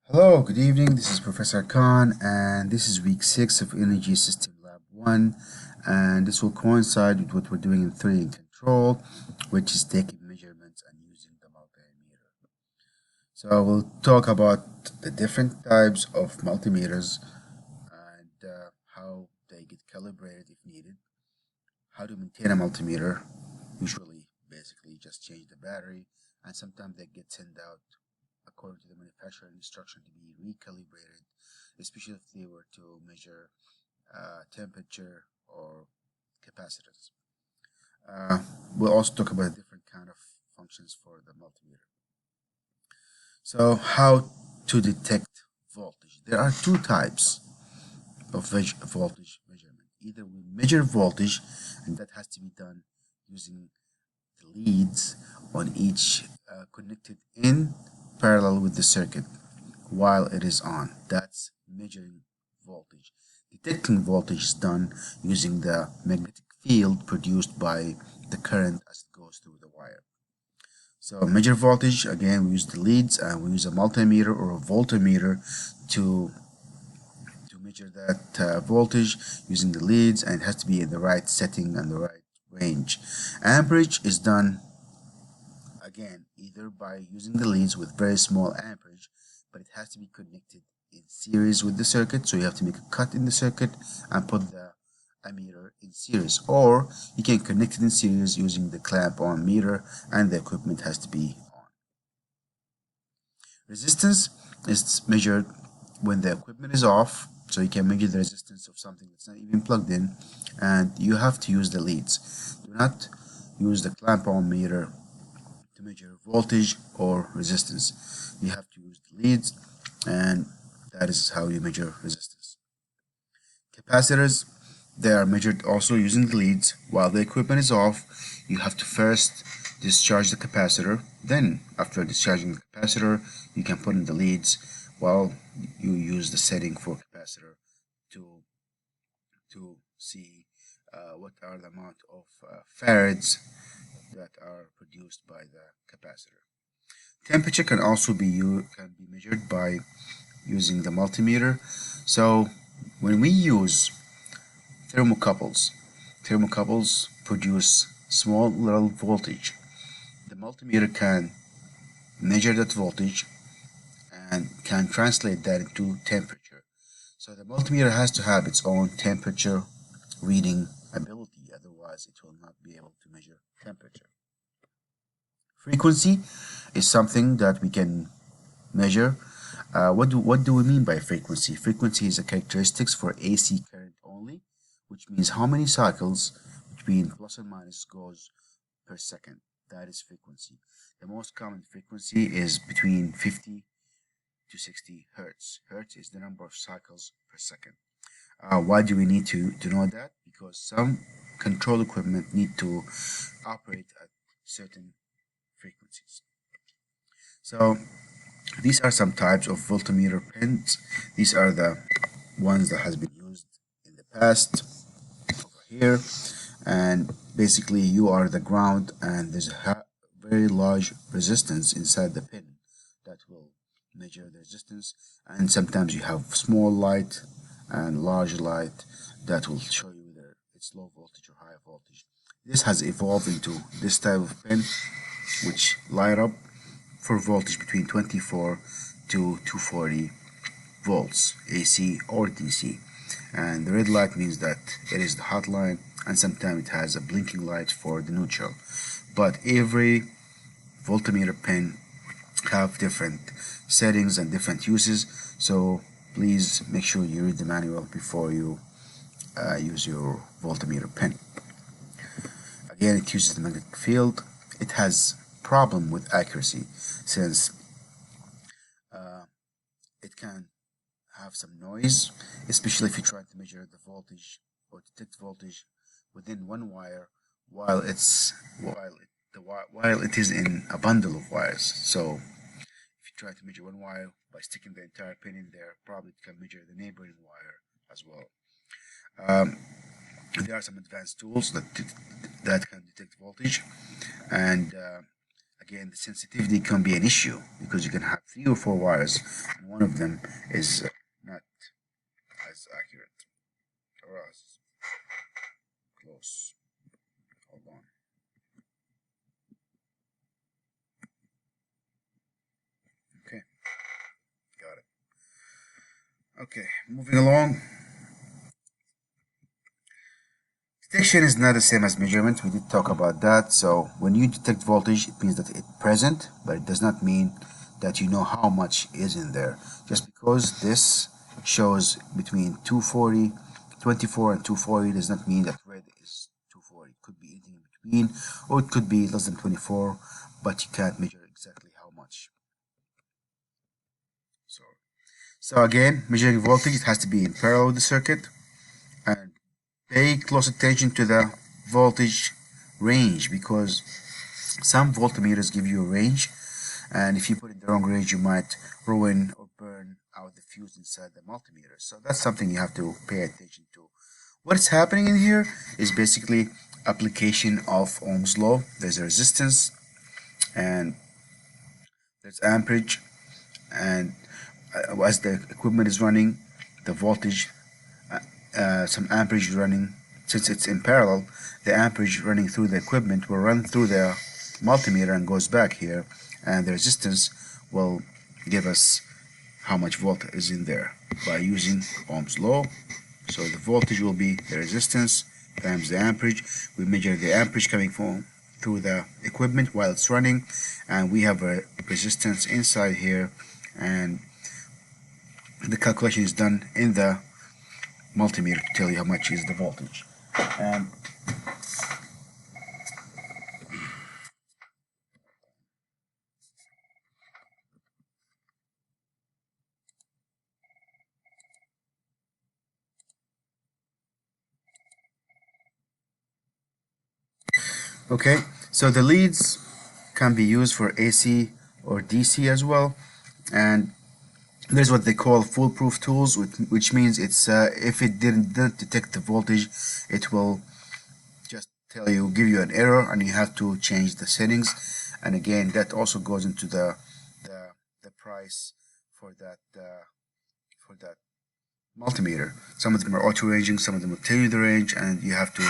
Hello, good evening. This is Professor Khan, and this is week 6 of Energy System Lab 1. And this will coincide with what we're doing in theory and control, which is taking measurements and using the multimeter. So, we'll talk about the different types of multimeters and how they get calibrated if needed, how to maintain a multimeter, usually, basically, just change the battery, and sometimes they get sent out according to the manufacturer instruction to be recalibrated, especially if they were to measure temperature or capacitors. Uh, we'll also talk about different kind of functions for the multimeter. So how to detect voltage? There are two types of voltage measurement. Either we measure voltage, and that has to be done using the leads on each connected in parallel with the circuit while it is on. That's measuring voltage. Detecting voltage is done using the magnetic field produced by the current as it goes through the wire. So measure voltage, again, we use the leads and we use a multimeter or a voltmeter to measure that voltage using the leads, and it has to be in the right setting and the right range. Amperage is done again either by using the leads with very small amperage, but it has to be connected in series with the circuit, so you have to make a cut in the circuit and put the ammeter in series, or you can connect it in series using the clamp on meter, and the equipment has to be on. Resistance is measured when the equipment is off, so you can measure the resistance of something that's not even plugged in, and you have to use the leads. Do not use the clamp on meter to measure voltage or resistance. You have to use the leads, and that is how you measure resistance. Capacitors, they are measured also using the leads. While the equipment is off, you have to first discharge the capacitor. Then, after discharging the capacitor, you can put in the leads while you use the setting for capacitor to see what are the amount of farads that are produced by the capacitor. Temperature can also be measured by using the multimeter. So when we use thermocouples, thermocouples produce small little voltage. The multimeter can measure that voltage and can translate that into temperature. So the multimeter has to have its own temperature reading ability, otherwise it will not be able to measure temperature. Frequency is something that we can measure. What do we mean by frequency? Frequency is a characteristics for AC current only, which means how many cycles between plus and minus goes per second. That is frequency. The most common frequency is between 50 to 60 hertz. Hertz is the number of cycles per second. Why do we need to know that? Because some control equipment need to operate at certain frequencies. So these are some types of voltmeter pins. These are the ones that has been used in the past over here, and basically you are the ground and there's a very large resistance inside the pin that will measure the resistance, and sometimes you have small light and large light that will show you whether it's low voltage or high voltage. This has evolved into this type of pin which light up for voltage between 24 to 240 volts AC or DC, and the red light means that it is the hot line, and sometimes it has a blinking light for the neutral. But every voltmeter pin have different settings and different uses, so please make sure you read the manual before you use your voltmeter pin. Again, it uses the magnetic field. It has problem with accuracy since it can have some noise, especially if you're trying to measure the voltage or detect voltage within one wire while while it is in a bundle of wires. So if you try to measure one wire by sticking the entire pin in there, probably it can measure the neighboring wire as well. Um, there are some advanced tools that can detect voltage, and again, the sensitivity can be an issue because you can have 3 or 4 wires, and one of them is not as accurate or as close. Hold on. Okay, got it. Okay, moving along. Detection is not the same as measurement. We did talk about that. So when you detect voltage, it means that it's present, but it does not mean that you know how much is in there. Just because this shows between 240, 24 and 240 does not mean that red is 240. It could be anything in between, or it could be less than 24, but you can't measure exactly how much. So again, measuring voltage, it has to be in parallel with the circuit, and pay close attention to the voltage range, because some voltmeters give you a range, and if you put in the wrong range you might ruin or burn out the fuse inside the multimeter. So that's something you have to pay attention to. What's happening in here is basically application of Ohm's law. There's a resistance and there's amperage, and as the equipment is running, the voltage, some amperage running. Since it's in parallel, the amperage running through the equipment will run through the multimeter and goes back here, and the resistance will give us how much volt is in there by using Ohm's law. So the voltage will be the resistance times the amperage. We measure the amperage coming from through the equipment while it's running, and we have a resistance inside here, and the calculation is done in the multimeter to tell you how much is the voltage. Okay, so the leads can be used for AC or DC as well, and there's what they call foolproof tools, which means it's if it didn't detect the voltage, it will just give you an error, and you have to change the settings. And again, that also goes into the price for that multimeter. Some of them are auto ranging, some of them will tell you the range, and you have to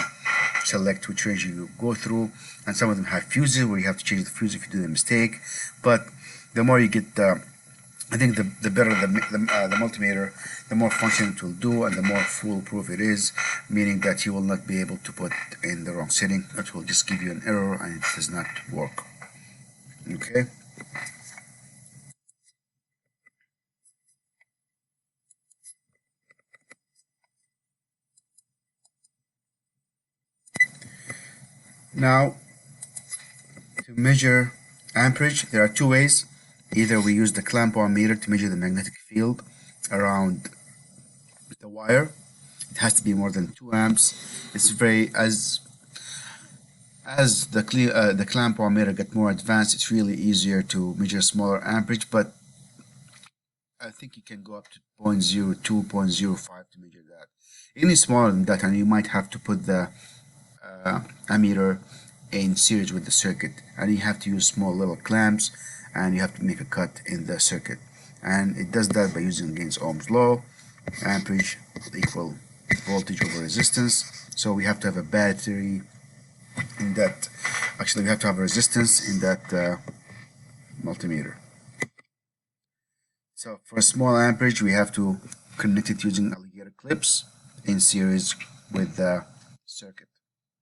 select which range you go through. And some of them have fuses where you have to change the fuse if you do a mistake. But the more you get, I think the better the multimeter, the more function it will do, and the more foolproof it is, meaning that you will not be able to put in the wrong setting. It will just give you an error and it does not work. Okay. Now, to measure amperage, there are 2 ways. Either we use the clamp on meter to measure the magnetic field around the wire. It has to be more than 2 amps. It's very, as the clamp on meter get more advanced, it's really easier to measure smaller amperage, but I think you can go up to 0.02, 0.05 to measure that. Any smaller than that, and you might have to put the ammeter in series with the circuit, and you have to use small little clamps, and you have to make a cut in the circuit, and it does that by using against Ohm's law. Amperage equal voltage over resistance. So we have to have a battery in that. Actually, we have to have a resistance in that multimeter. So for a small amperage, we have to connect it using alligator clips in series with the circuit.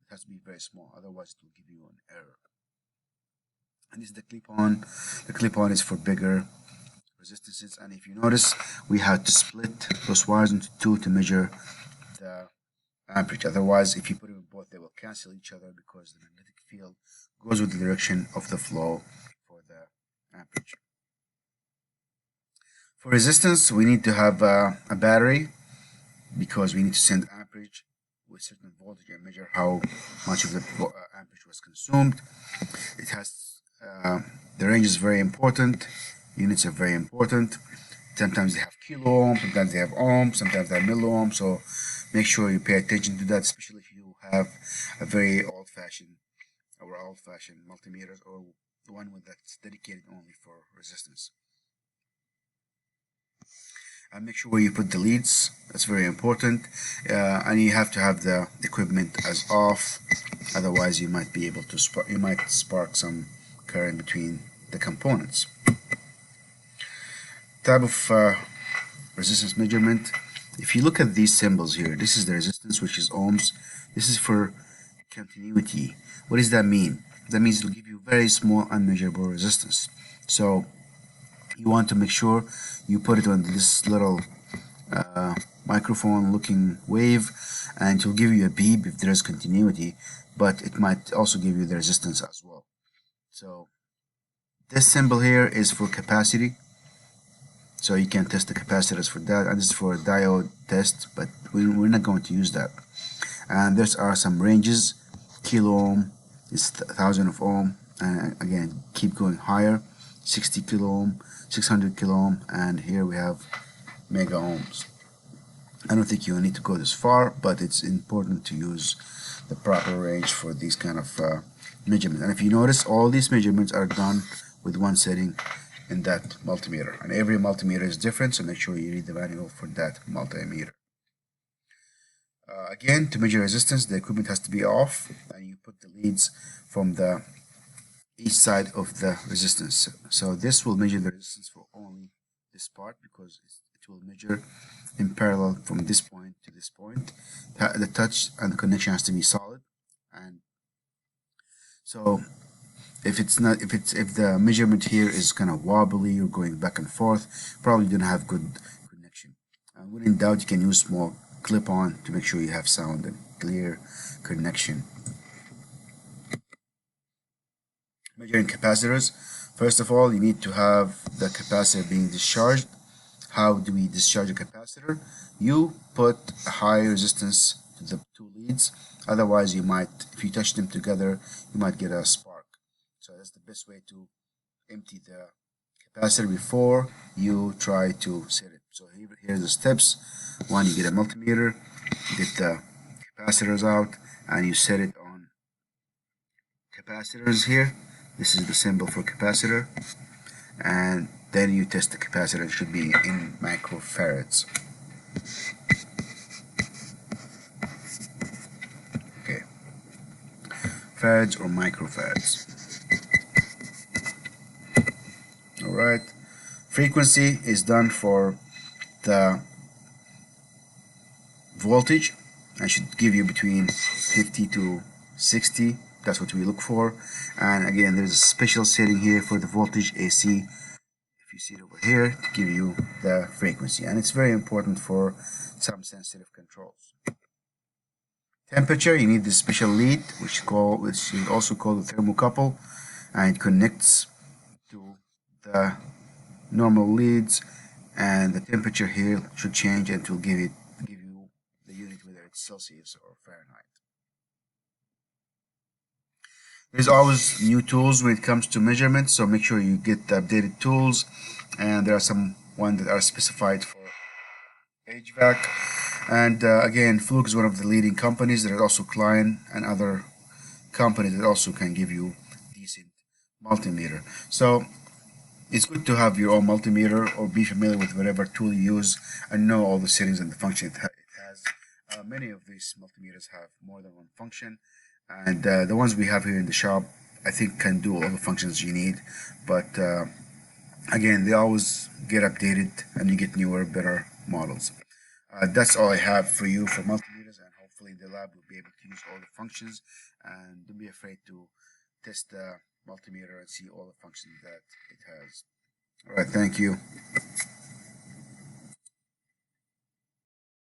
It has to be very small, otherwise it will give you an error. And this is the clip-on. The clip-on is for bigger resistances, and if you notice, we had to split those wires into 2 to measure the amperage. Otherwise, if you put them in both, they will cancel each other because the magnetic field goes with the direction of the flow for the amperage. For resistance, we need to have a battery because we need to send amperage with certain voltage and measure how much of the amperage was consumed. It has the range is very important. Units are very important. Sometimes they have kilo ohm, sometimes they have ohm, sometimes they have milli ohm. So make sure you pay attention to that, especially if you have a very old-fashioned multimeters, or the one that's dedicated only for resistance. And make sure you put the leads, that's very important. And you have to have the equipment as off, otherwise you might be able to spark some current between the components. Type of resistance measurement. If you look at these symbols here, this is the resistance, which is ohms. This is for continuity. What does that mean? That means it will give you very small unmeasurable resistance. So you want to make sure you put it on this little microphone looking wave, and it will give you a beep if there is continuity, but it might also give you the resistance as well. So this symbol here is for capacity, so you can test the capacitors for that, and this is for a diode test, but we're not going to use that. And there are some ranges. Kilo ohm is 1000 of ohm, and again keep going higher, 60 kilo ohm, 600 kilo ohm, and here we have mega ohms. I don't think you need to go this far, but it's important to use the proper range for these kind of measurements. And if you notice, all these measurements are done with one setting in that multimeter, and every multimeter is different, so make sure you read the manual for that multimeter. Again, to measure resistance, the equipment has to be off, and you put the leads from each side of the resistance. So this will measure the resistance for only this part, because it will measure in parallel from this point to this point. The touch and the connection has to be solid, and so if the measurement here is kind of wobbly or going back and forth, probably don't have good connection. When in doubt, you can use small clip-on to make sure you have sound and clear connection. Measuring capacitors. First of all, you need to have the capacitor being discharged. How do we discharge a capacitor? You put a high resistance to the two leads, otherwise you might, if you touch them together, you might get a spark. So that's the best way to empty the capacitor before you try to set it. So here are the steps. One, you get a multimeter, get the capacitors out, and you set it on capacitors here. This is the symbol for capacitor, and then you test the capacitor. It should be in microfarads. Okay, farads or microfarads. Alright, frequency is done for the voltage. I should give you between 50 to 60. That's what we look for. And again, there's a special setting here for the voltage AC. If you see it over here, to give you the frequency, and it's very important for some sensitive controls. Temperature, you need this special lead, which is also called the thermocouple, and it connects to the normal leads, and the temperature here should change, and it will give you the unit, whether it's Celsius or Fahrenheit. There's always new tools when it comes to measurements, so make sure you get the updated tools, and there are some ones that are specified for HVAC. And again, Fluke is one of the leading companies. There are also Klein and other companies that also can give you decent multimeter. So it's good to have your own multimeter, or be familiar with whatever tool you use and know all the settings and the function it has. Many of these multimeters have more than one function, and the ones we have here in the shop, I think, can do all the functions you need. But again, they always get updated, and you get newer, better models. That's all I have for you for multimeters, and hopefully the lab will be able to use all the functions, and don't be afraid to test the multimeter and see all the functions that it has. Alright, thank you.